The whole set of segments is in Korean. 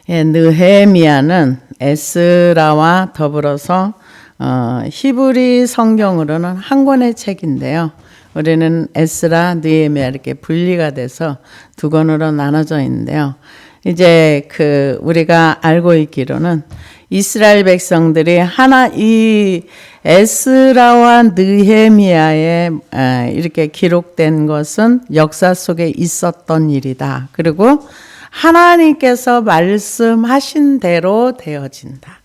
느헤미야는 에스라와 더불어서 히브리 성경으로는 한 권의 책인데요. 우리는 에스라, 느헤미야 이렇게 분리가 돼서 두 권으로 나눠져 있는데요. 이제 우리가 알고 있기로는 이스라엘 백성들이 이 에스라와 느헤미야에 이렇게 기록된 것은 역사 속에 있었던 일이다. 그리고 하나님께서 말씀하신 대로 되어진다.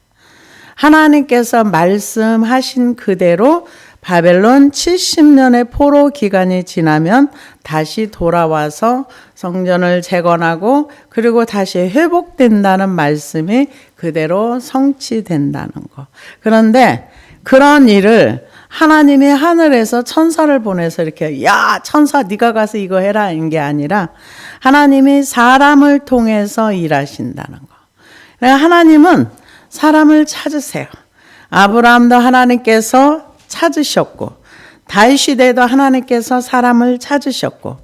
하나님께서 말씀하신 그대로 바벨론 70년의 포로 기간이 지나면 다시 돌아와서 성전을 재건하고 그리고 다시 회복된다는 말씀이 그대로 성취된다는 거. 그런데 그런 일을 하나님이 하늘에서 천사를 보내서 이렇게 야 천사 네가 가서 이거 해라 이런 게 아니라 하나님이 사람을 통해서 일하신다는 거. 하나님은 사람을 찾으세요. 아브라함도 하나님께서 찾으셨고 다윗 시대에도 하나님께서 사람을 찾으셨고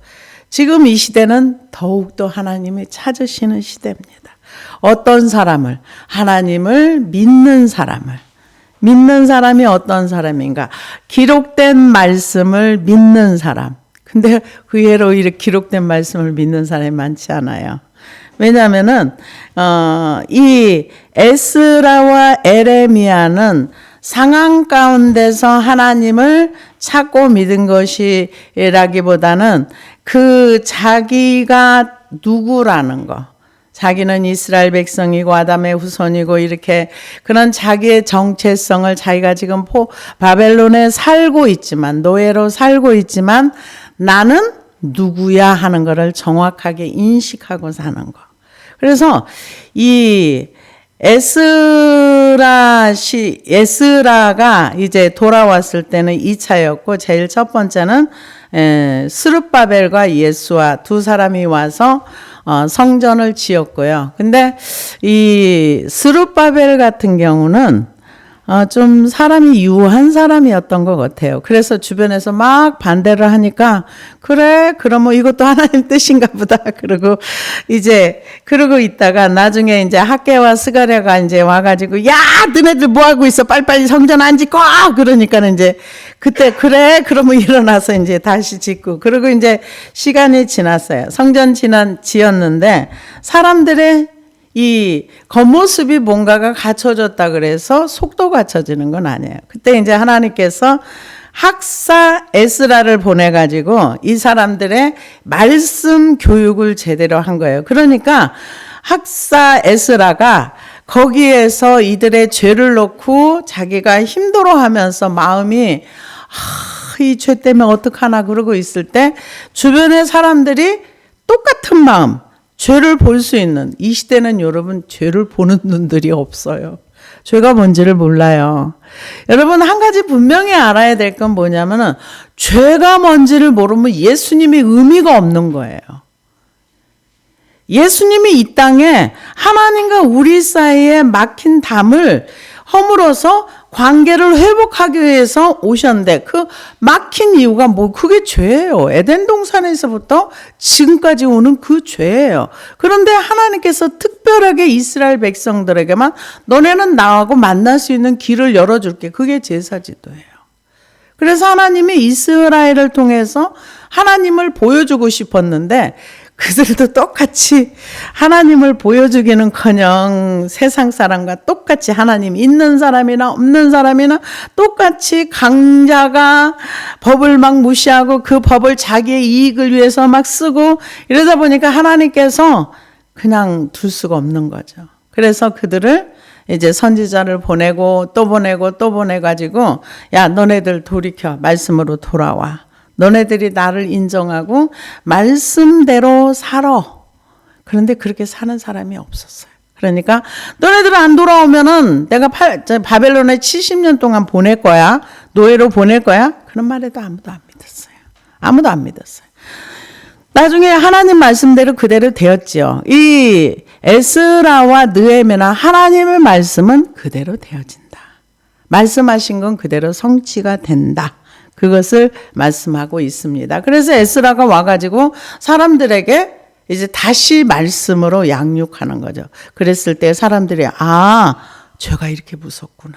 지금 이 시대는 더욱더 하나님이 찾으시는 시대입니다. 어떤 사람을? 하나님을 믿는 사람을. 믿는 사람이 어떤 사람인가? 기록된 말씀을 믿는 사람. 근데 의외로 이렇게 기록된 말씀을 믿는 사람이 많지 않아요. 왜냐하면은 이 에스라와 에레미야는 상황 가운데서 하나님을 찾고 믿은 것이라기보다는 자기가 누구라는 거. 자기는 이스라엘 백성이고 아담의 후손이고 이렇게 그런 자기의 정체성을 자기가 지금 바벨론에 살고 있지만 노예로 살고 있지만 나는 누구야 하는 것을 정확하게 인식하고 사는 거. 그래서 이 에스라가 이제 돌아왔을 때는 2차였고 제일 첫 번째는 스룹바벨과 예수와 두 사람이 와서 성전을 지었고요. 근데 이 스룹바벨 같은 경우는 좀 사람이 유한 사람이었던 것 같아요. 그래서 주변에서 막 반대를 하니까 그래 그럼 뭐 이것도 하나님 뜻인가 보다 그러고 있다가 나중에 이제 학개와 스가랴가 이제 와가지고 야 너네들 뭐 하고 있어 빨리빨리 성전 안 짓고 그러니까는 이제 그때 그래 그러면 일어나서 이제 다시 짓고 그리고 이제 시간이 지났어요. 성전 지었는데 사람들의 이 겉모습이 뭔가가 갖춰졌다 그래서 속도 갖춰지는 건 아니에요. 그때 이제 하나님께서 학사 에스라를 보내가지고 이 사람들의 말씀 교육을 제대로 한 거예요. 그러니까 학사 에스라가 거기에서 이들의 죄를 놓고 자기가 힘들어하면서 마음이 이 죄 때문에 어떡하나 그러고 있을 때 주변의 사람들이 똑같은 마음 죄를 볼 수 있는 이 시대는 여러분 죄를 보는 눈들이 없어요. 죄가 뭔지를 몰라요. 여러분 한 가지 분명히 알아야 될 건 뭐냐면은 죄가 뭔지를 모르면 예수님이 의미가 없는 거예요. 예수님이 이 땅에 하나님과 우리 사이에 막힌 담을 허물어서 관계를 회복하기 위해서 오셨는데 그 막힌 이유가 그게 죄예요. 에덴 동산에서부터 지금까지 오는 그 죄예요. 그런데 하나님께서 특별하게 이스라엘 백성들에게만 너네는 나하고 만날 수 있는 길을 열어줄게. 그게 제사지도예요. 그래서 하나님이 이스라엘을 통해서 하나님을 보여주고 싶었는데 그들도 똑같이 하나님을 보여주기는커녕 세상 사람과 똑같이 하나님 있는 사람이나 없는 사람이나 똑같이 강자가 법을 막 무시하고 그 법을 자기의 이익을 위해서 막 쓰고 이러다 보니까 하나님께서 그냥 둘 수가 없는 거죠. 그래서 그들을 이제 선지자를 보내고 또 보내가지고 야 너네들 돌이켜 말씀으로 돌아와. 너네들이 나를 인정하고 말씀대로 살아. 그런데 그렇게 사는 사람이 없었어요. 그러니까 너네들 안 돌아오면은 내가 바벨론에 70년 동안 보낼 거야. 노예로 보낼 거야. 그런 말에도 아무도 안 믿었어요. 아무도 안 믿었어요. 나중에 하나님 말씀대로 그대로 되었지요. 이 에스라와 느헤미야 하나님의 말씀은 그대로 되어진다. 말씀하신 건 그대로 성취가 된다. 그것을 말씀하고 있습니다. 그래서 에스라가 와가지고 사람들에게 이제 다시 말씀으로 양육하는 거죠. 그랬을 때 사람들이 죄가 이렇게 무섭구나.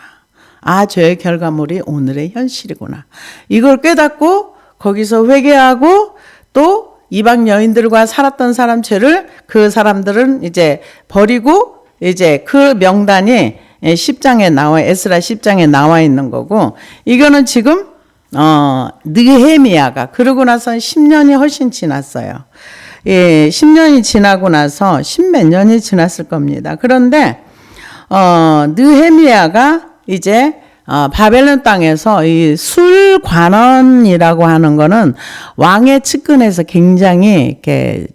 죄의 결과물이 오늘의 현실이구나. 이걸 깨닫고 거기서 회개하고 또 이방 여인들과 살았던 사람 죄를 그 사람들은 이제 버리고 이제 그 명단이 10장에 에스라 10장에 나와 있는 거고, 이거는 지금 느헤미야가 그러고 나서 10년이 훨씬 지났어요. 10년이 지나고 나서 10몇 년이 지났을 겁니다. 그런데 느헤미야가 이제 바벨론 땅에서 이 술관원이라고 하는 거는 왕의 측근에서 굉장히 이렇게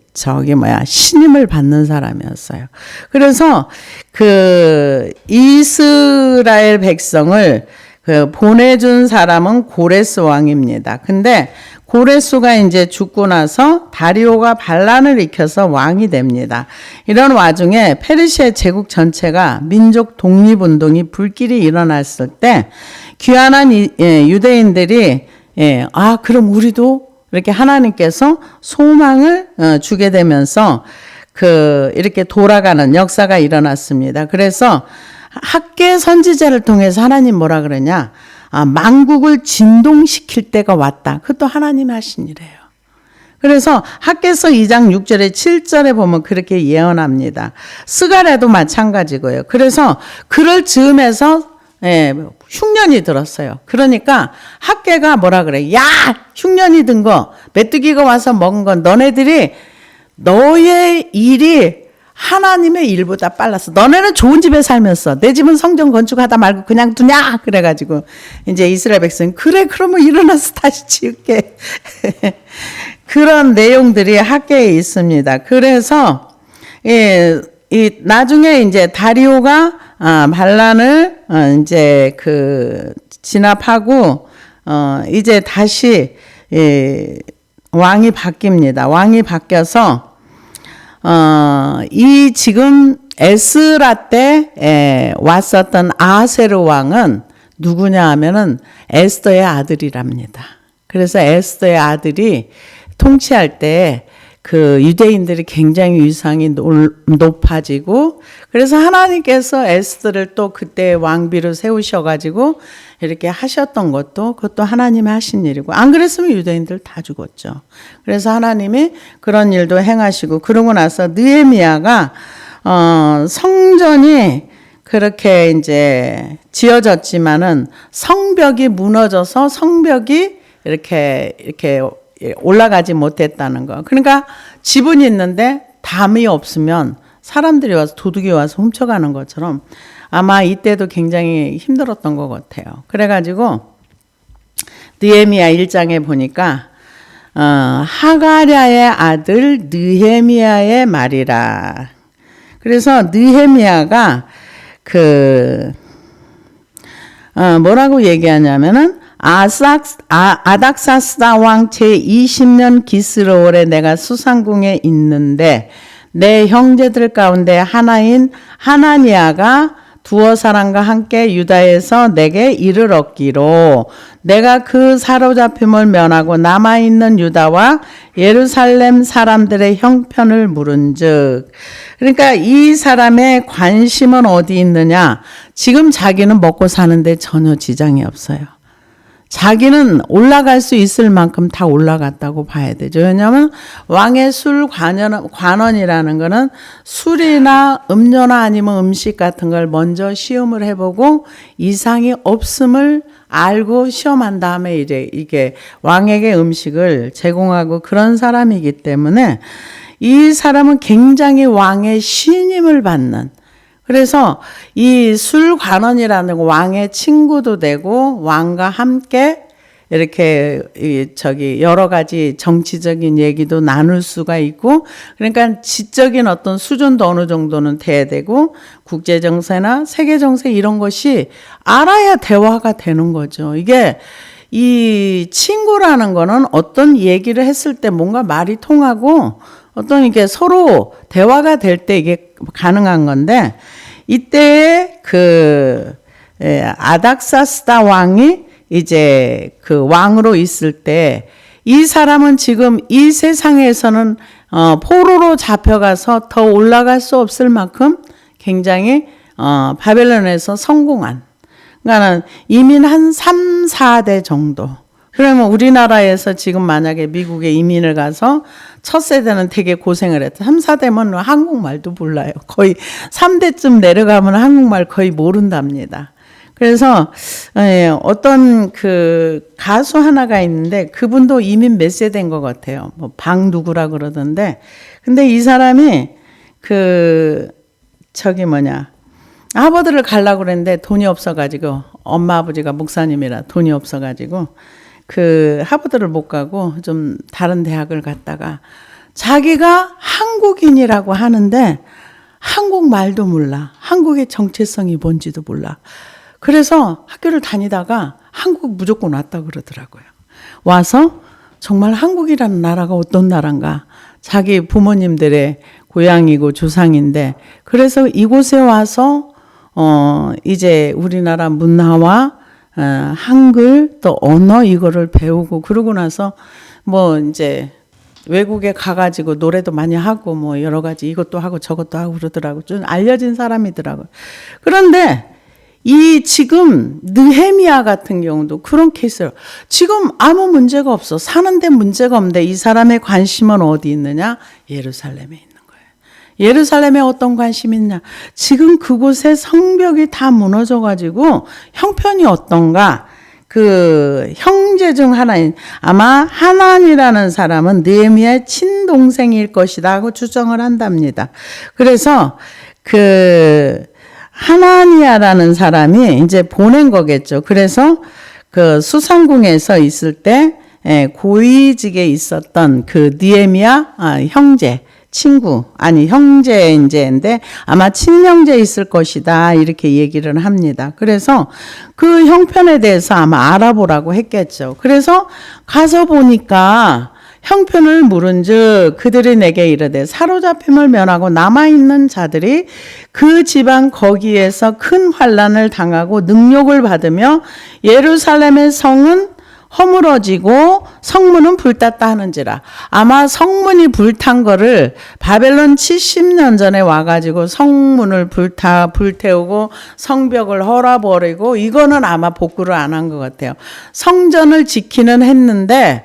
신임을 받는 사람이었어요. 그래서 그 이스라엘 백성을 보내준 사람은 고레스 왕입니다. 근데 고레스가 이제 죽고 나서 다리오가 반란을 일으켜서 왕이 됩니다. 이런 와중에 페르시아 제국 전체가 민족 독립운동이 불길이 일어났을 때 귀환한 유대인들이 그럼 우리도 이렇게 하나님께서 소망을 주게 되면서 이렇게 돌아가는 역사가 일어났습니다. 그래서 학계 선지자를 통해서 하나님 뭐라 그러냐? 만국을 진동시킬 때가 왔다. 그것도 하나님 하신 일이에요. 그래서 학개서 2장 6절에 7절에 보면 그렇게 예언합니다. 스가랴도 마찬가지고요. 그래서 그럴 즈음에서 흉년이 들었어요. 그러니까 학개가 뭐라 그래? 야! 흉년이 든 거, 메뚜기가 와서 먹은 건 너네들이 너의 일이 하나님의 일보다 빨랐어. 너네는 좋은 집에 살면서 내 집은 성전 건축하다 말고 그냥 두냐? 그래가지고 이제 이스라엘 백성이 그러면 일어나서 다시 지을게. 그런 내용들이 학계에 있습니다. 그래서 나중에 이제 다리오가 반란을 이제 진압하고 이제 다시 왕이 바뀝니다. 왕이 바뀌어서 이 지금 에스라 때 왔었던 아하세르 왕은 누구냐 하면은 에스더의 아들이랍니다. 그래서 에스더의 아들이 통치할 때 그 유대인들이 굉장히 위상이 높아지고, 그래서 하나님께서 에스더를 또 그때 왕비로 세우셔가지고 이렇게 하셨던 그것도 하나님이 하신 일이고, 안 그랬으면 유대인들 다 죽었죠. 그래서 하나님이 그런 일도 행하시고, 그러고 나서 느헤미야가 성전이 그렇게 이제 지어졌지만은 성벽이 무너져서 성벽이 이렇게 올라가지 못했다는 거. 그러니까 지분이 있는데 담이 없으면 사람들이 와서 도둑이 와서 훔쳐가는 것처럼 아마 이때도 굉장히 힘들었던 것 같아요. 그래가지고 느헤미야 1장에 보니까 하가랴의 아들 느헤미야의 말이라. 그래서 느헤미야가 뭐라고 얘기하냐면은 아닥사스다 왕 제20년 기스로월에 내가 수상궁에 있는데 내 형제들 가운데 하나인 하나니아가 두어 사람과 함께 유다에서 내게 이를 얻기로 내가 그 사로잡힘을 면하고 남아있는 유다와 예루살렘 사람들의 형편을 물은즉. 그러니까 이 사람의 관심은 어디 있느냐? 지금 자기는 먹고 사는데 전혀 지장이 없어요. 자기는 올라갈 수 있을 만큼 다 올라갔다고 봐야 되죠. 왜냐하면 왕의 술 관원이라는 거는 술이나 음료나 아니면 음식 같은 걸 먼저 시험을 해보고 이상이 없음을 알고 시험한 다음에 이게 왕에게 음식을 제공하고 그런 사람이기 때문에 이 사람은 굉장히 왕의 신임을 받는, 그래서 이 술관원이라는 왕의 친구도 되고 왕과 함께 이렇게 여러 가지 정치적인 얘기도 나눌 수가 있고, 그러니까 지적인 어떤 수준도 어느 정도는 돼야 되고 국제 정세나 세계 정세 이런 것이 알아야 대화가 되는 거죠. 이게 이 친구라는 거는 어떤 얘기를 했을 때 뭔가 말이 통하고 어떤 이게 서로 대화가 될 때 이게 가능한 건데, 이때 아닥사스다 왕이 이제 그 왕으로 있을 때 이 사람은 지금 이 세상에서는 포로로 잡혀가서 더 올라갈 수 없을 만큼 굉장히 바벨론에서 성공한, 그러니까 이민 한 3, 4대 정도. 그러면 우리나라에서 지금 만약에 미국에 이민을 가서 첫 세대는 되게 고생을 했다. 3, 4대면 한국말도 몰라요. 거의 3대쯤 내려가면 한국말 거의 모른답니다. 그래서 어떤 그 가수 하나가 있는데 그분도 이민 몇 세대인 것 같아요. 뭐 방 누구라 그러던데. 근데 이 사람이 하버드를 가려고 그랬는데 돈이 없어가지고, 엄마 아버지가 목사님이라 돈이 없어가지고 하버드를 못 가고 좀 다른 대학을 갔다가 자기가 한국인이라고 하는데 한국말도 몰라. 한국의 정체성이 뭔지도 몰라. 그래서 학교를 다니다가 한국 무조건 왔다 그러더라고요. 와서 정말 한국이라는 나라가 어떤 나라인가, 자기 부모님들의 고향이고 조상인데, 그래서 이곳에 와서 이제 우리나라 문화와 한글 또 언어 이거를 배우고, 그러고 나서 뭐 이제 외국에 가가지고 노래도 많이 하고 뭐 여러 가지 이것도 하고 저것도 하고 그러더라고. 좀 알려진 사람이더라고요. 그런데 이 지금 느헤미야 같은 경우도 그런 케이스로 지금 아무 문제가 없어. 사는데 문제가 없는데 이 사람의 관심은 어디 있느냐? 예루살렘에 있는 거예요. 예루살렘에 어떤 관심이 있냐? 지금 그곳에 성벽이 다 무너져가지고 형편이 어떤가? 그 형제 중 하나인, 아마 하난이라는 사람은 느헤미야의 친동생일 것이다 하고 추정을 한답니다. 그래서 하나니아라는 사람이 이제 보낸 거겠죠. 그래서 그 수상궁에서 있을 때 고위직에 있었던 그 느헤미야 형제, 친구, 아니 형제인데 아마 친형제 있을 것이다 이렇게 얘기를 합니다. 그래서 그 형편에 대해서 아마 알아보라고 했겠죠. 그래서 가서 보니까 형편을 물은즉 그들이 내게 이르되 사로잡힘을 면하고 남아있는 자들이 그 지방 거기에서 큰 환난을 당하고 능욕을 받으며 예루살렘의 성은 허물어지고 성문은 불탔다 하는지라. 아마 성문이 불탄 거를 바벨론 70년 전에 와가지고 성문을 불태우고 성벽을 헐어버리고, 이거는 아마 복구를 안 한 것 같아요. 성전을 지키는 했는데,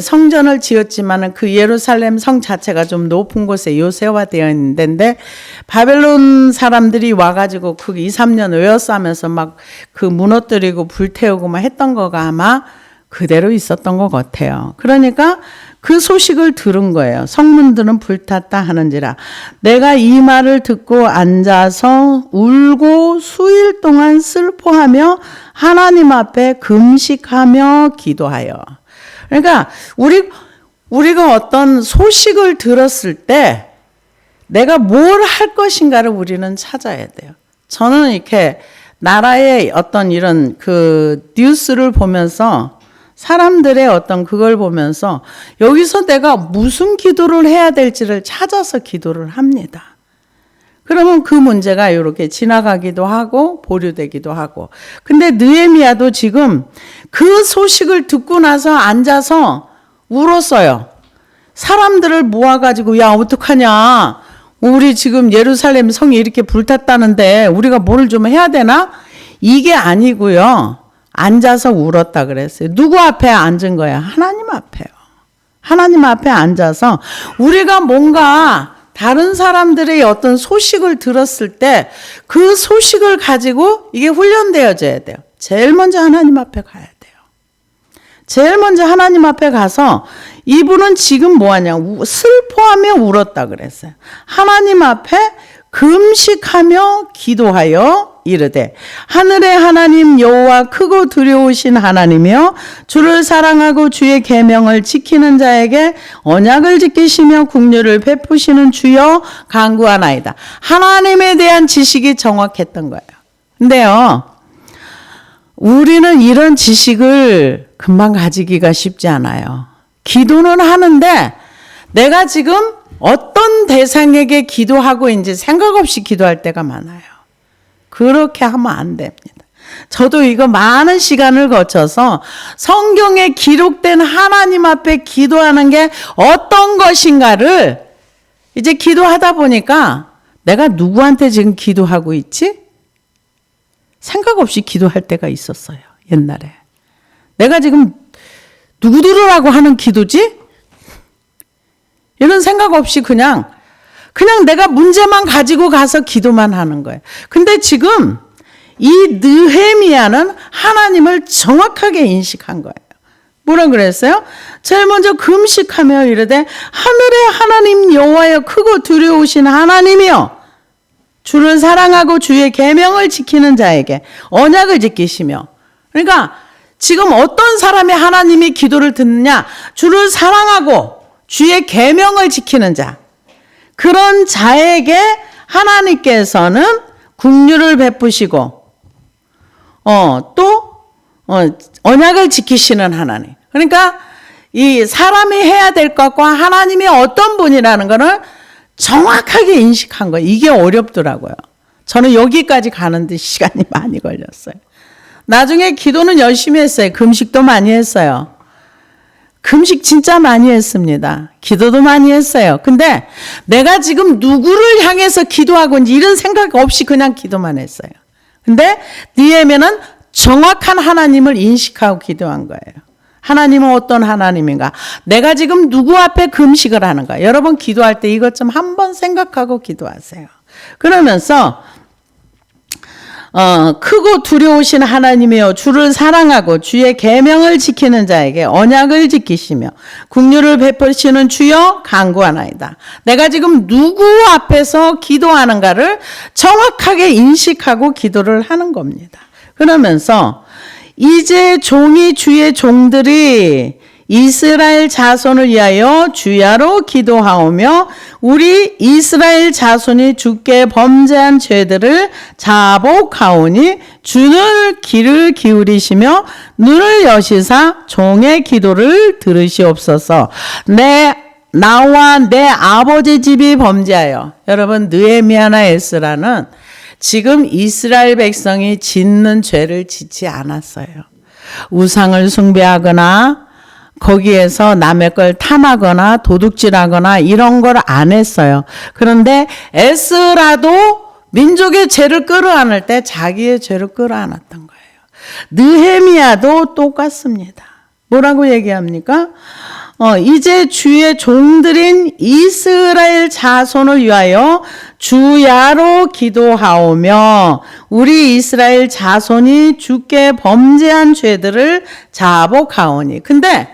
성전을 지었지만은 그 예루살렘 성 자체가 좀 높은 곳에 요새화되어 있는데, 바벨론 사람들이 와가지고 그 2, 3년 외워싸면서 막 그 무너뜨리고 불태우고 막 했던 거가 아마 그대로 있었던 것 같아요. 그러니까 그 소식을 들은 거예요. 성문들은 불탔다 하는지라. 내가 이 말을 듣고 앉아서 울고 수일 동안 슬퍼하며 하나님 앞에 금식하며 기도하여. 그러니까 우리가 어떤 소식을 들었을 때 내가 뭘 할 것인가를 우리는 찾아야 돼요. 저는 이렇게 나라의 어떤 이런 그 뉴스를 보면서, 사람들의 어떤 그걸 보면서 여기서 내가 무슨 기도를 해야 될지를 찾아서 기도를 합니다. 그러면 그 문제가 이렇게 지나가기도 하고 보류되기도 하고. 근데 느헤미야도 지금 그 소식을 듣고 나서 앉아서 울었어요. 사람들을 모아가지고 야 어떡하냐, 우리 지금 예루살렘 성이 이렇게 불탔다는데 우리가 뭘 좀 해야 되나? 이게 아니고요. 앉아서 울었다 그랬어요. 누구 앞에 앉은 거야? 하나님 앞에요. 하나님 앞에 앉아서 우리가 뭔가 다른 사람들의 어떤 소식을 들었을 때 그 소식을 가지고 이게 훈련되어져야 돼요. 제일 먼저 하나님 앞에 가야 돼요. 제일 먼저 하나님 앞에 가서, 이분은 지금 뭐하냐, 슬퍼하며 울었다 그랬어요. 하나님 앞에 금식하며 기도하여 이르되 하늘의 하나님 여호와 크고 두려우신 하나님이여 주를 사랑하고 주의 계명을 지키는 자에게 언약을 지키시며 긍휼을 베푸시는 주여 간구하나이다. 하나님에 대한 지식이 정확했던 거예요. 근데요, 우리는 이런 지식을 금방 가지기가 쉽지 않아요. 기도는 하는데 내가 지금 어떤 대상에게 기도하고 이제 생각 없이 기도할 때가 많아요. 그렇게 하면 안 됩니다. 저도 이거 많은 시간을 거쳐서 성경에 기록된 하나님 앞에 기도하는 게 어떤 것인가를 이제 기도하다 보니까 내가 누구한테 지금 기도하고 있지? 생각 없이 기도할 때가 있었어요. 옛날에. 내가 지금 누구 들으라고 하는 기도지? 이런 생각 없이 그냥 내가 문제만 가지고 가서 기도만 하는 거예요. 근데 지금 이 느헤미야는 하나님을 정확하게 인식한 거예요. 뭐라 그랬어요? 제일 먼저 금식하며 이르되 하늘의 하나님 여호와여 크고 두려우신 하나님이여 주를 사랑하고 주의 계명을 지키는 자에게 언약을 지키시며. 그러니까 지금 어떤 사람이 하나님이 기도를 듣느냐? 주를 사랑하고 주의 계명을 지키는 자. 그런 자에게 하나님께서는 긍휼을 베푸시고 또 언약을 지키시는 하나님. 그러니까 이 사람이 해야 될 것과 하나님이 어떤 분이라는 것을 정확하게 인식한 거예요. 이게 어렵더라고요. 저는 여기까지 가는데 시간이 많이 걸렸어요. 나중에 기도는 열심히 했어요. 금식도 많이 했어요. 금식 진짜 많이 했습니다. 기도도 많이 했어요. 근데 내가 지금 누구를 향해서 기도하고 있는지 이런 생각 없이 그냥 기도만 했어요. 근데 느헤미야는 정확한 하나님을 인식하고 기도한 거예요. 하나님은 어떤 하나님인가? 내가 지금 누구 앞에 금식을 하는가? 여러분 기도할 때 이것 좀 한번 생각하고 기도하세요. 그러면서 크고 두려우신 하나님이여 주를 사랑하고 주의 계명을 지키는 자에게 언약을 지키시며 긍휼을 베푸시는 주여 간구하나이다. 내가 지금 누구 앞에서 기도하는가를 정확하게 인식하고 기도를 하는 겁니다. 그러면서 이제 종이 주의 종들이 이스라엘 자손을 위하여 주야로 기도하오며 우리 이스라엘 자손이 주께 범죄한 죄들을 자복하오니 주는 귀를 기울이시며 눈을 여시사 종의 기도를 들으시옵소서. 나와 내 아버지 집이 범죄하여. 여러분 느헤미야나 에스라는 지금 이스라엘 백성이 짓는 죄를 짓지 않았어요. 우상을 숭배하거나 거기에서 남의 걸 탐하거나 도둑질하거나 이런 걸 안 했어요. 그런데 에스라도 민족의 죄를 끌어안을 때 자기의 죄를 끌어안았던 거예요. 느헤미야도 똑같습니다. 뭐라고 얘기합니까? 이제 주의 종들인 이스라엘 자손을 위하여 주야로 기도하오며 우리 이스라엘 자손이 주께 범죄한 죄들을 자복하오니. 근데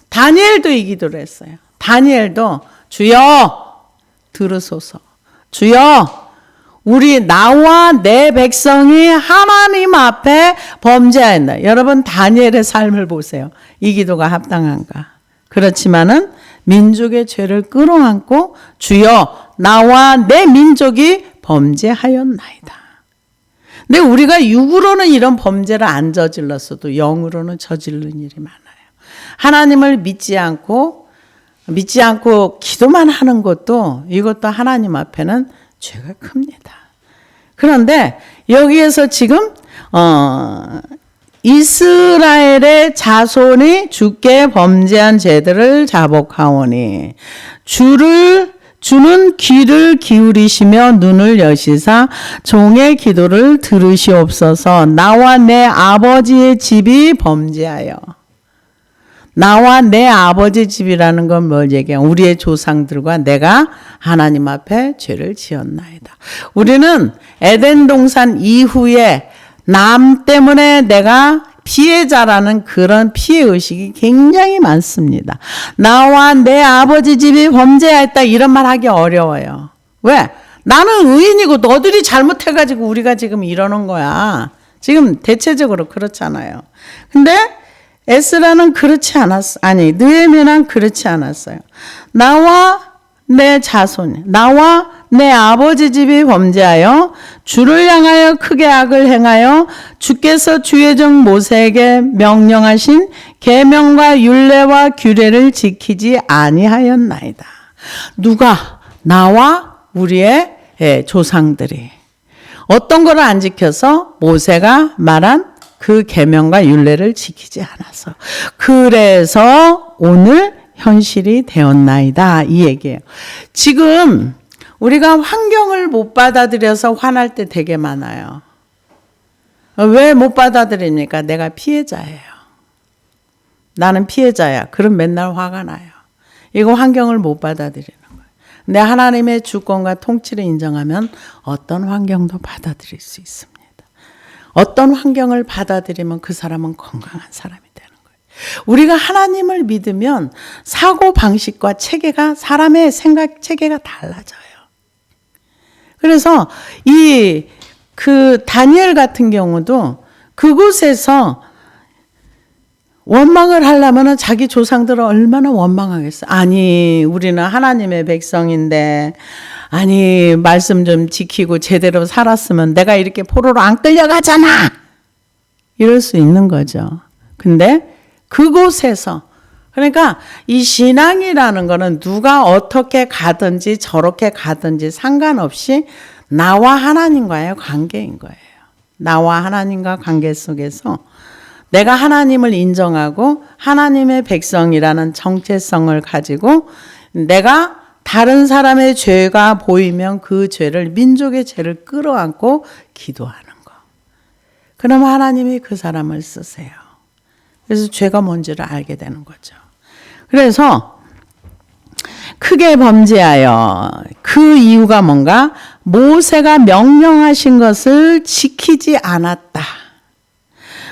다니엘도 이 기도를 했어요. 다니엘도 주여 들으소서. 주여 우리 나와 내 백성이 하나님 앞에 범죄하였다. 여러분 다니엘의 삶을 보세요. 이 기도가 합당한가? 그렇지만은 민족의 죄를 끌어안고 주여 나와 내 민족이 범죄하였나이다. 근데 우리가 육으로는 이런 범죄를 안 저질렀어도 영으로는 저지른 일이 많아요. 하나님을 믿지 않고 기도만 하는 것도 이것도 하나님 앞에는 죄가 큽니다. 그런데 여기에서 지금 이스라엘의 자손이 주께 범죄한 죄들을 자복하오니 주는 귀를 기울이시며 눈을 여시사 종의 기도를 들으시옵소서. 나와 내 아버지의 집이 범죄하여. 나와 내 아버지 집이라는 건 뭘 얘기해요? 우리의 조상들과 내가 하나님 앞에 죄를 지었나이다. 우리는 에덴 동산 이후에 남 때문에 내가 피해자라는 그런 피해의식이 굉장히 많습니다. 나와 내 아버지 집이 범죄하였다 이런 말 하기 어려워요. 왜? 나는 의인이고 너들이 잘못해가지고 우리가 지금 이러는 거야. 지금 대체적으로 그렇잖아요. 근데 에스라는 그렇지 않았어. 아니, 느헤미야는 그렇지 않았어요. 나와 내 자손, 나와 내 아버지 집이 범죄하여 주를 향하여 크게 악을 행하여 주께서 주의 종 모세에게 명령하신 계명과 율례와 규례를 지키지 아니하였나이다. 누가? 나와 우리의 조상들이 어떤 걸 안 지켜서 모세가 말한 그 계명과 율례를 지키지 않아서. 그래서 오늘 현실이 되었나이다. 이 얘기예요. 지금 우리가 환경을 못 받아들여서 화날 때 되게 많아요. 왜 못 받아들입니까? 내가 피해자예요. 나는 피해자야. 그럼 맨날 화가 나요. 이거 환경을 못 받아들이는 거예요. 근데 하나님의 주권과 통치를 인정하면 어떤 환경도 받아들일 수 있습니다. 어떤 환경을 받아들이면 그 사람은 건강한 사람이 되는 거예요. 우리가 하나님을 믿으면 사고 방식과 체계가 사람의 생각 체계가 달라져요. 그래서 다니엘 같은 경우도 그곳에서 원망을 하려면 자기 조상들은 얼마나 원망하겠어. 아니, 우리는 하나님의 백성인데, 아니, 말씀 좀 지키고 제대로 살았으면 내가 이렇게 포로로 안 끌려가잖아! 이럴 수 있는 거죠. 근데 그곳에서, 그러니까 이 신앙이라는 거는 누가 어떻게 가든지 저렇게 가든지 상관없이 나와 하나님과의 관계인 거예요. 나와 하나님과 관계 속에서 내가 하나님을 인정하고 하나님의 백성이라는 정체성을 가지고 내가 다른 사람의 죄가 보이면 그 죄를, 민족의 죄를 끌어안고 기도하는 거. 그러면 하나님이 그 사람을 쓰세요. 그래서 죄가 뭔지를 알게 되는 거죠. 그래서 크게 범죄하여, 그 이유가 뭔가? 모세가 명령하신 것을 지키지 않았다.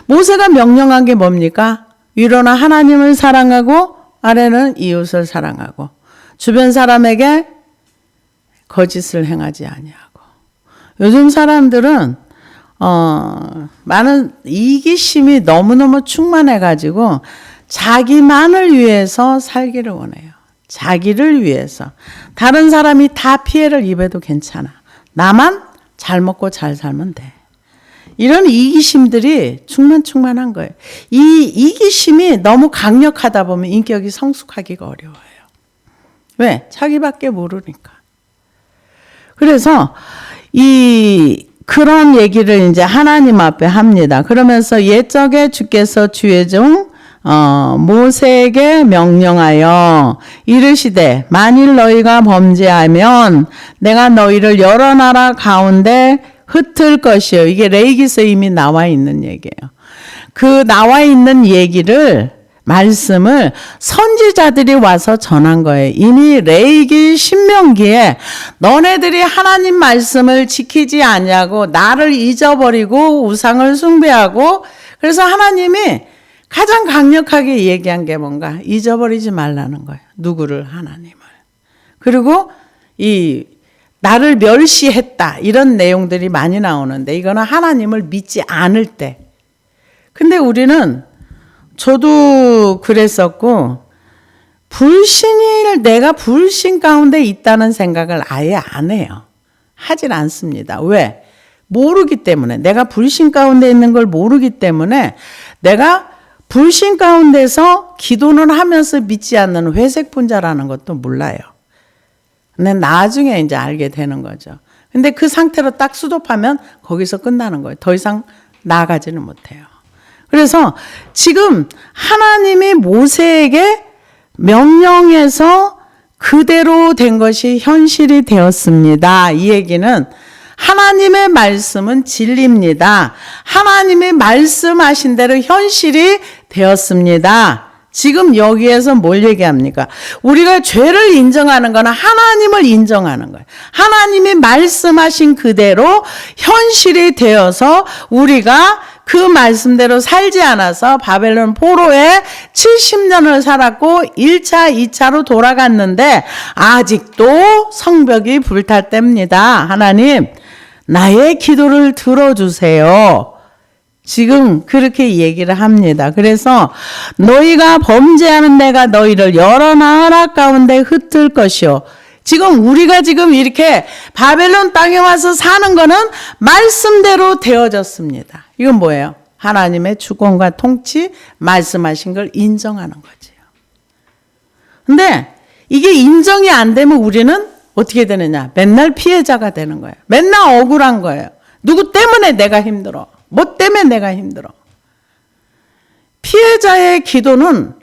모세가 명령한 게 뭡니까? 위로는 하나님을 사랑하고 아래는 이웃을 사랑하고 주변 사람에게 거짓을 행하지 아니하고. 요즘 사람들은 많은 이기심이 너무너무 충만해가지고 자기만을 위해서 살기를 원해요. 자기를 위해서. 다른 사람이 다 피해를 입어도 괜찮아. 나만 잘 먹고 잘 살면 돼. 이런 이기심들이 충만한 거예요. 이 이기심이 너무 강력하다 보면 인격이 성숙하기가 어려워요. 왜? 자기밖에 모르니까. 그래서 그런 얘기를 이제 하나님 앞에 합니다. 그러면서 옛적에 주께서 주의 종 모세에게 명령하여 이르시되 만일 너희가 범죄하면 내가 너희를 여러 나라 가운데 흩을 것이요. 이게 레위기서에 이미 나와 있는 얘기예요. 그 나와 있는 말씀을 선지자들이 와서 전한 거예요. 이미 레위기 신명기에 너네들이 하나님 말씀을 지키지 않냐고 나를 잊어버리고 우상을 숭배하고, 그래서 하나님이 가장 강력하게 얘기한 게 뭔가? 잊어버리지 말라는 거예요. 누구를? 하나님을. 그리고 나를 멸시했다. 이런 내용들이 많이 나오는데 이거는 하나님을 믿지 않을 때. 근데 우리는, 저도 그랬었고, 내가 불신 가운데 있다는 생각을 아예 안 해요. 하질 않습니다. 왜? 모르기 때문에. 내가 불신 가운데 있는 걸 모르기 때문에 내가 불신 가운데서 기도는 하면서 믿지 않는 회색 분자라는 것도 몰라요. 근데 나중에 이제 알게 되는 거죠. 근데 그 상태로 딱 수독하면 거기서 끝나는 거예요. 더 이상 나아가지는 못해요. 그래서 지금 하나님이 모세에게 명령해서 그대로 된 것이 현실이 되었습니다. 이 얘기는 하나님의 말씀은 진리입니다. 하나님이 말씀하신 대로 현실이 되었습니다. 지금 여기에서 뭘 얘기합니까? 우리가 죄를 인정하는 거는 하나님을 인정하는 거예요. 하나님이 말씀하신 그대로 현실이 되어서 우리가 그 말씀대로 살지 않아서 바벨론 포로에 70년을 살았고 1차, 2차로 돌아갔는데 아직도 성벽이 불탈 때입니다. 하나님, 나의 기도를 들어주세요. 지금 그렇게 얘기를 합니다. 그래서 너희가 범죄하는 내가 너희를 여러 나라 가운데 흩을 것이요. 지금 우리가 지금 이렇게 바벨론 땅에 와서 사는 거는 말씀대로 되어졌습니다. 이건 뭐예요? 하나님의 주권과 통치, 말씀하신 걸 인정하는 거지요. 근데 이게 인정이 안 되면 우리는 어떻게 되느냐? 맨날 피해자가 되는 거예요. 맨날 억울한 거예요. 누구 때문에 내가 힘들어? 뭐 때문에 내가 힘들어? 피해자의 기도는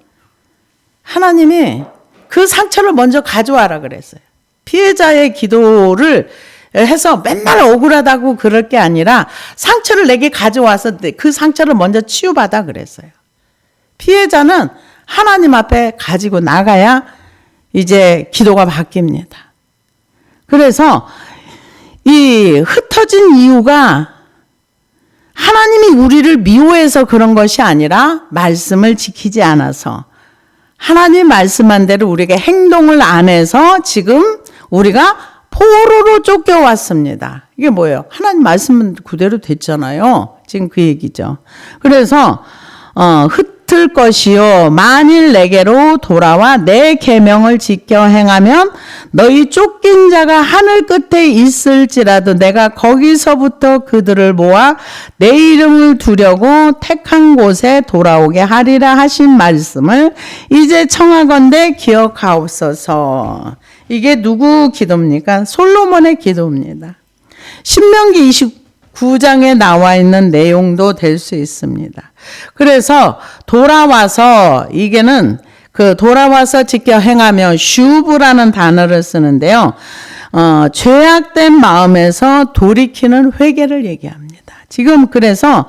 하나님이 그 상처를 먼저 가져와라 그랬어요. 피해자의 기도를 해서 맨날 억울하다고 그럴 게 아니라 상처를 내게 가져와서 그 상처를 먼저 치유받아 그랬어요. 피해자는 하나님 앞에 가지고 나가야 이제 기도가 바뀝니다. 그래서 이 흩어진 이유가 하나님이 우리를 미워해서 그런 것이 아니라 말씀을 지키지 않아서 하나님 말씀한 대로 우리에게 행동을 안 해서 지금 우리가 포로로 쫓겨왔습니다. 이게 뭐예요? 하나님 말씀은 그대로 됐잖아요. 지금 그 얘기죠. 그래서 흩을 것이요 만일 내게로 돌아와 내 계명을 지켜 행하면 너희 쫓긴 자가 하늘 끝에 있을지라도 내가 거기서부터 그들을 모아 내 이름을 두려고 택한 곳에 돌아오게 하리라 하신 말씀을 이제 청하건대 기억하옵소서. 이게 누구 기도입니까? 솔로몬의 기도입니다. 신명기 29장에 나와 있는 내용도 될 수 있습니다. 그래서 돌아와서 이게는 그 돌아와서 지켜 행하며 슈브라는 단어를 쓰는데요. 죄악된 마음에서 돌이키는 회개를 얘기합니다. 지금 그래서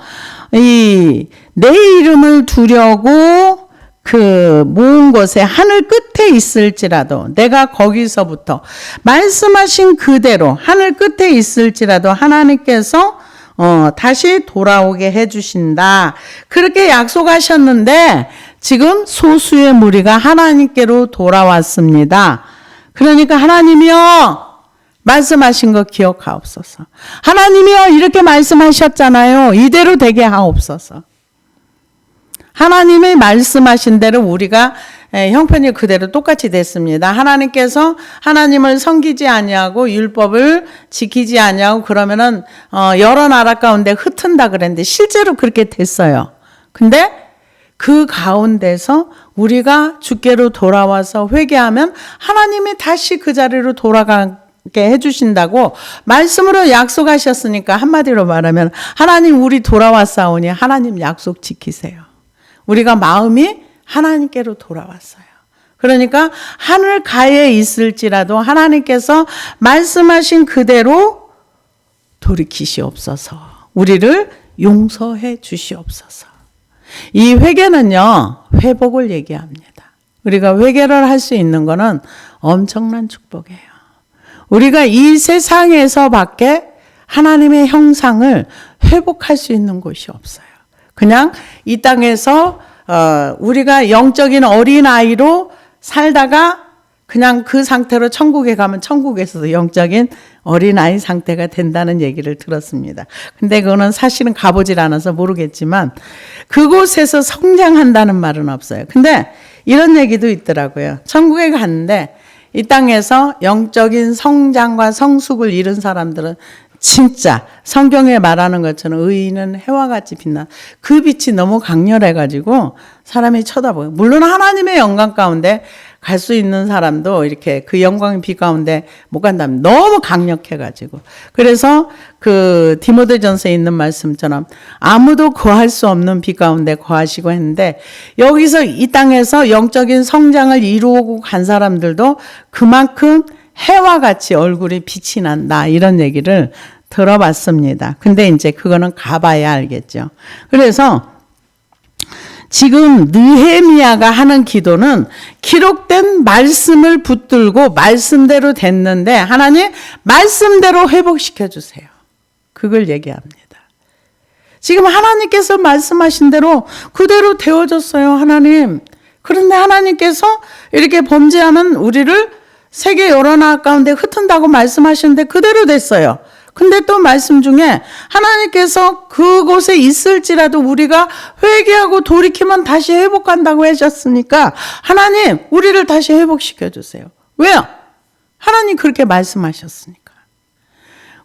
이 내 이름을 두려고 그 모은 곳에 하늘 끝에 있을지라도 내가 거기서부터 말씀하신 그대로 하늘 끝에 있을지라도 하나님께서 다시 돌아오게 해주신다. 그렇게 약속하셨는데 지금 소수의 무리가 하나님께로 돌아왔습니다. 그러니까 하나님이여 말씀하신 거 기억하옵소서. 하나님이여 이렇게 말씀하셨잖아요. 이대로 되게 하옵소서. 하나님이 말씀하신 대로 우리가 형편이 그대로 똑같이 됐습니다. 하나님께서 하나님을 섬기지 아니하고 율법을 지키지 아니하고 그러면은 여러 나라 가운데 흩은다 그랬는데 실제로 그렇게 됐어요. 근데 그 가운데서 우리가 주께로 돌아와서 회개하면 하나님이 다시 그 자리로 돌아가게 해주신다고 말씀으로 약속하셨으니까 한마디로 말하면 하나님 우리 돌아왔사오니 하나님 약속 지키세요. 우리가 마음이 하나님께로 돌아왔어요. 그러니까 하늘 가에 있을지라도 하나님께서 말씀하신 그대로 돌이키시옵소서. 우리를 용서해 주시옵소서. 이 회개는요, 회복을 얘기합니다. 우리가 회개를 할 수 있는 것은 엄청난 축복이에요. 우리가 이 세상에서 밖에 하나님의 형상을 회복할 수 있는 곳이 없어요. 그냥 이 땅에서 우리가 영적인 어린아이로 살다가 그냥 그 상태로 천국에 가면 천국에서도 영적인 어린아이 상태가 된다는 얘기를 들었습니다. 근데 그거는 사실은 가보질 않아서 모르겠지만 그곳에서 성장한다는 말은 없어요. 근데 이런 얘기도 있더라고요. 천국에 갔는데 이 땅에서 영적인 성장과 성숙을 이룬 사람들은 진짜 성경에 말하는 것처럼 의인은 해와 같이 빛나. 그 빛이 너무 강렬해가지고 사람이 쳐다보요. 물론 하나님의 영광 가운데 갈 수 있는 사람도 이렇게 그 영광의 빛 가운데 못 간다면 너무 강력해가지고. 그래서 그 디모데전서에 있는 말씀처럼 아무도 거할 수 없는 빛 가운데 거하시고 했는데 여기서 이 땅에서 영적인 성장을 이루고 간 사람들도 그만큼 해와 같이 얼굴이 빛이 난다. 이런 얘기를 들어봤습니다. 근데 이제 그거는 가봐야 알겠죠. 그래서 지금 느헤미야가 하는 기도는 기록된 말씀을 붙들고 말씀대로 됐는데 하나님 말씀대로 회복시켜 주세요. 그걸 얘기합니다. 지금 하나님께서 말씀하신 대로 그대로 되어졌어요. 하나님. 그런데 하나님께서 이렇게 범죄하는 우리를 세계 여러 나라 가운데 흩은다고 말씀하시는데 그대로 됐어요. 근데 또 말씀 중에 하나님께서 그곳에 있을지라도 우리가 회개하고 돌이키면 다시 회복한다고 하셨으니까 하나님 우리를 다시 회복시켜 주세요. 왜요? 하나님 그렇게 말씀하셨으니까.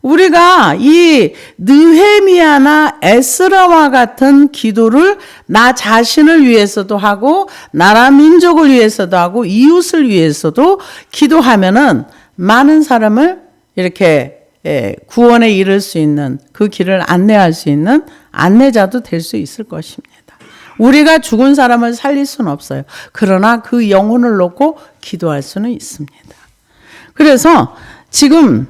우리가 이 느헤미야나 에스라와 같은 기도를 나 자신을 위해서도 하고 나라 민족을 위해서도 하고 이웃을 위해서도 기도하면은 많은 사람을 이렇게 구원에 이를 수 있는 그 길을 안내할 수 있는 안내자도 될 수 있을 것입니다. 우리가 죽은 사람을 살릴 수는 없어요. 그러나 그 영혼을 놓고 기도할 수는 있습니다. 그래서 지금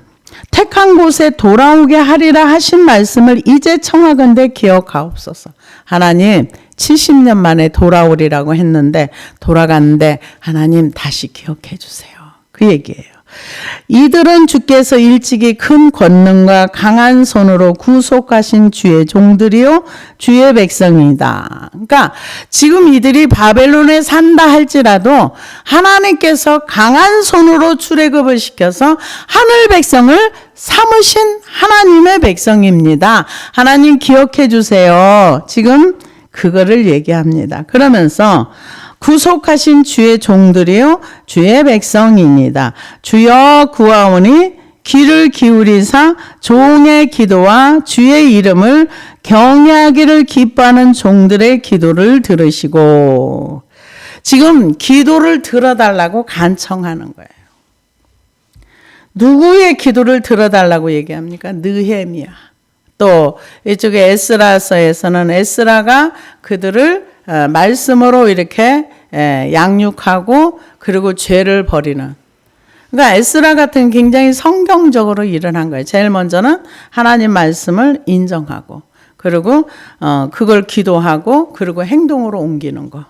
택한 곳에 돌아오게 하리라 하신 말씀을 이제 청하건대 기억하옵소서. 하나님 70년 만에 돌아오리라고 했는데 돌아갔는데 하나님 다시 기억해 주세요. 그 얘기예요. 이들은 주께서 일찍이 큰 권능과 강한 손으로 구속하신 주의 종들이요 주의 백성이다. 그러니까 지금 이들이 바벨론에 산다 할지라도 하나님께서 강한 손으로 출애굽을 시켜서 하늘 백성을 삼으신 하나님의 백성입니다. 하나님 기억해 주세요. 지금 그거를 얘기합니다. 그러면서 구속하신 주의 종들이요 주의 백성입니다. 주여 구하오니 귀를 기울이사 종의 기도와 주의 이름을 경외하기를 기뻐하는 종들의 기도를 들으시고, 지금 기도를 들어달라고 간청하는 거예요. 누구의 기도를 들어달라고 얘기합니까? 느헤미야. 또 이쪽에 에스라서에서는 에스라가 그들을 말씀으로 이렇게 양육하고 그리고 죄를 버리는. 그러니까 에스라 같은 굉장히 성경적으로 일어난 거예요. 제일 먼저는 하나님 말씀을 인정하고 그리고 그걸 기도하고 그리고 행동으로 옮기는 거.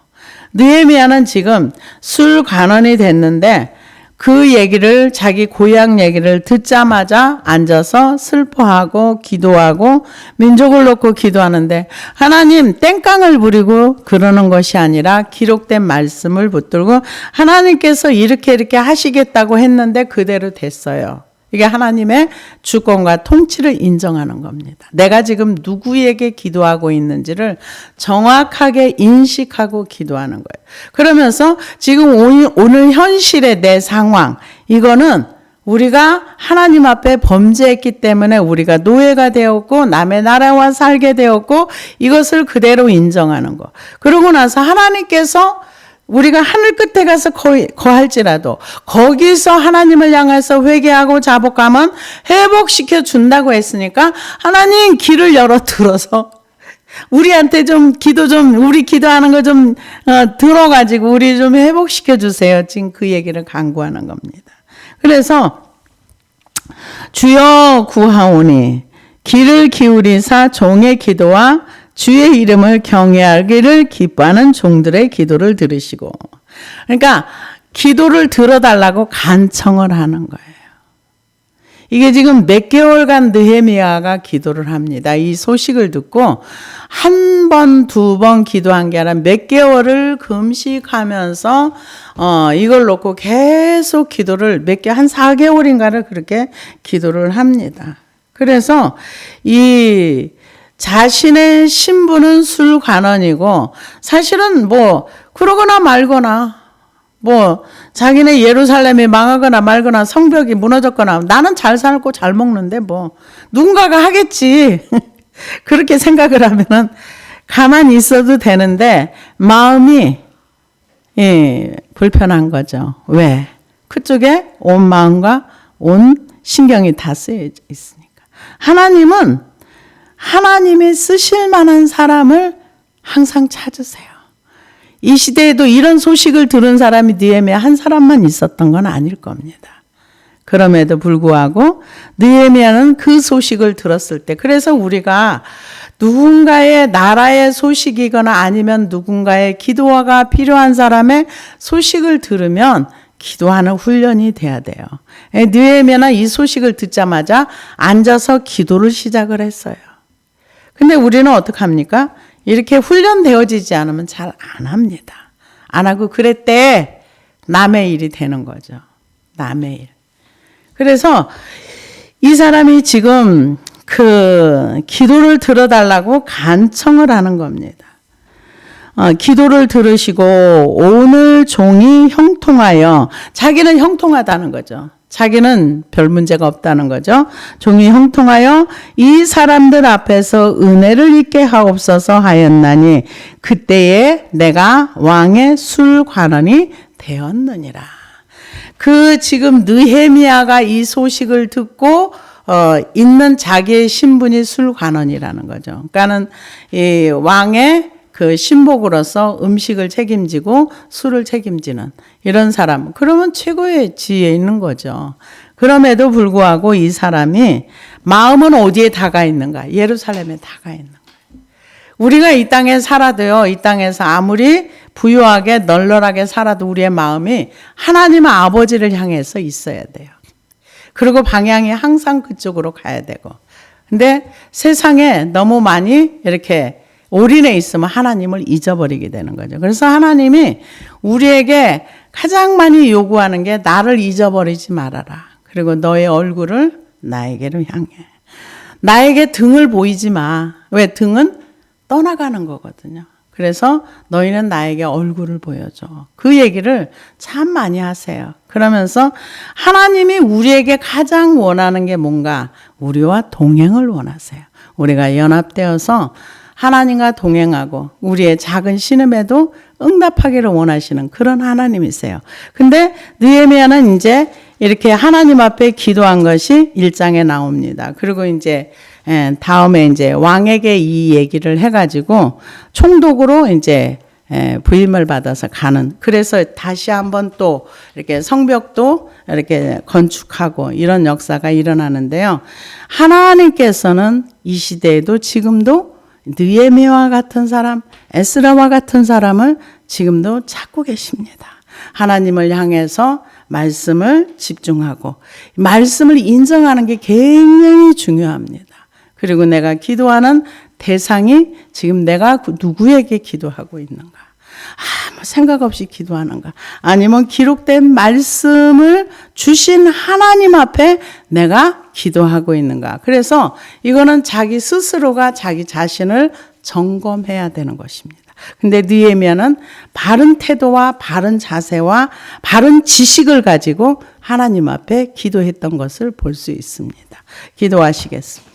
느헤미야는 지금 술관원이 됐는데 그 얘기를, 자기 고향 얘기를 듣자마자 앉아서 슬퍼하고 기도하고 민족을 놓고 기도하는데, 하나님 땡깡을 부리고 그러는 것이 아니라 기록된 말씀을 붙들고 하나님께서 이렇게 하시겠다고 했는데 그대로 됐어요. 이게 하나님의 주권과 통치를 인정하는 겁니다. 내가 지금 누구에게 기도하고 있는지를 정확하게 인식하고 기도하는 거예요. 그러면서 지금 오늘 현실의 내 상황, 이거는 우리가 하나님 앞에 범죄했기 때문에 우리가 노예가 되었고 남의 나라와 살게 되었고 이것을 그대로 인정하는 거. 그러고 나서 하나님께서 우리가 하늘 끝에 가서 거할지라도 거기서 하나님을 향해서 회개하고 자복하면 회복시켜 준다고 했으니까 하나님 길을 열어 들어서 우리한테 좀 우리 기도하는 거 좀 들어가지고 우리 좀 회복시켜 주세요. 지금 그 얘기를 간구하는 겁니다. 그래서 주여 구하오니 귀를 기울이사 종의 기도와 주의 이름을 경외하기를 기뻐하는 종들의 기도를 들으시고. 그러니까 기도를 들어달라고 간청을 하는 거예요. 이게 지금 몇 개월간 느헤미야가 기도를 합니다. 이 소식을 듣고 한 번, 두 번 기도한 게 아니라 몇 개월을 금식하면서 이걸 놓고 계속 기도를 한 4개월인가를 그렇게 기도를 합니다. 그래서 이 자신의 신분은 술관원이고 사실은 그러거나 말거나 자기네 예루살렘이 망하거나 말거나 성벽이 무너졌거나 나는 잘 살고 잘 먹는데 누군가가 하겠지. 그렇게 생각을 하면은 가만히 있어도 되는데 마음이 불편한 거죠. 왜? 그쪽에 온 마음과 온 신경이 다 쓰여 있으니까. 하나님이 쓰실 만한 사람을 항상 찾으세요. 이 시대에도 이런 소식을 들은 사람이 느헤미야 한 사람만 있었던 건 아닐 겁니다. 그럼에도 불구하고 느헤미야는 그 소식을 들었을 때, 그래서 우리가 누군가의 나라의 소식이거나 아니면 누군가의 기도가 필요한 사람의 소식을 들으면 기도하는 훈련이 돼야 돼요. 느헤미야는 이 소식을 듣자마자 앉아서 기도를 시작을 했어요. 근데 우리는 어떡합니까? 이렇게 훈련되어지지 않으면 잘 안 합니다. 안 하고 그랬대 남의 일이 되는 거죠. 남의 일. 그래서 이 사람이 지금 그 기도를 들어달라고 간청을 하는 겁니다. 기도를 들으시고 오늘 종이 형통하여, 자기는 형통하다는 거죠. 자기는 별 문제가 없다는 거죠. 종이 형통하여 이 사람들 앞에서 은혜를 입게 하옵소서 하였나니 그때에 내가 왕의 술관원이 되었느니라. 그 지금 느헤미야가 이 소식을 듣고 있는 자기의 신분이 술관원이라는 거죠. 그러니까는 이 왕의 그 신복으로서 음식을 책임지고 술을 책임지는 이런 사람. 그러면 최고의 지위에 있는 거죠. 그럼에도 불구하고 이 사람이 마음은 어디에 다가 있는가? 예루살렘에 다가 있는 거예요. 우리가 이 땅에 살아도요, 이 땅에서 아무리 부유하게 널널하게 살아도 우리의 마음이 하나님 아버지를 향해서 있어야 돼요. 그리고 방향이 항상 그쪽으로 가야 되고. 근데 세상에 너무 많이 이렇게 올인해 있으면 하나님을 잊어버리게 되는 거죠. 그래서 하나님이 우리에게 가장 많이 요구하는 게 나를 잊어버리지 말아라. 그리고 너의 얼굴을 나에게로 향해. 나에게 등을 보이지 마. 왜? 등은 떠나가는 거거든요. 그래서 너희는 나에게 얼굴을 보여줘. 그 얘기를 참 많이 하세요. 그러면서 하나님이 우리에게 가장 원하는 게 뭔가? 우리와 동행을 원하세요. 우리가 연합되어서 하나님과 동행하고 우리의 작은 신음에도 응답하기를 원하시는 그런 하나님이세요. 근데 느헤미야는 이제 이렇게 하나님 앞에 기도한 것이 1장에 나옵니다. 그리고 이제 다음에 이제 왕에게 이 얘기를 해가지고 총독으로 이제 부임을 받아서 가는. 그래서 다시 한번 또 이렇게 성벽도 이렇게 건축하고 이런 역사가 일어나는데요. 하나님께서는 이 시대에도 지금도 느헤미야와 같은 사람, 에스라와 같은 사람을 지금도 찾고 계십니다. 하나님을 향해서 말씀을 집중하고 말씀을 인정하는 게 굉장히 중요합니다. 그리고 내가 기도하는 대상이 지금 내가 누구에게 기도하고 있는가? 아무 생각 없이 기도하는가? 아니면 기록된 말씀을 주신 하나님 앞에 내가 기도하고 있는가? 그래서 이거는 자기 스스로가 자기 자신을 점검해야 되는 것입니다. 근데 느헤미야는 바른 태도와 바른 자세와 바른 지식을 가지고 하나님 앞에 기도했던 것을 볼 수 있습니다. 기도하시겠습니다.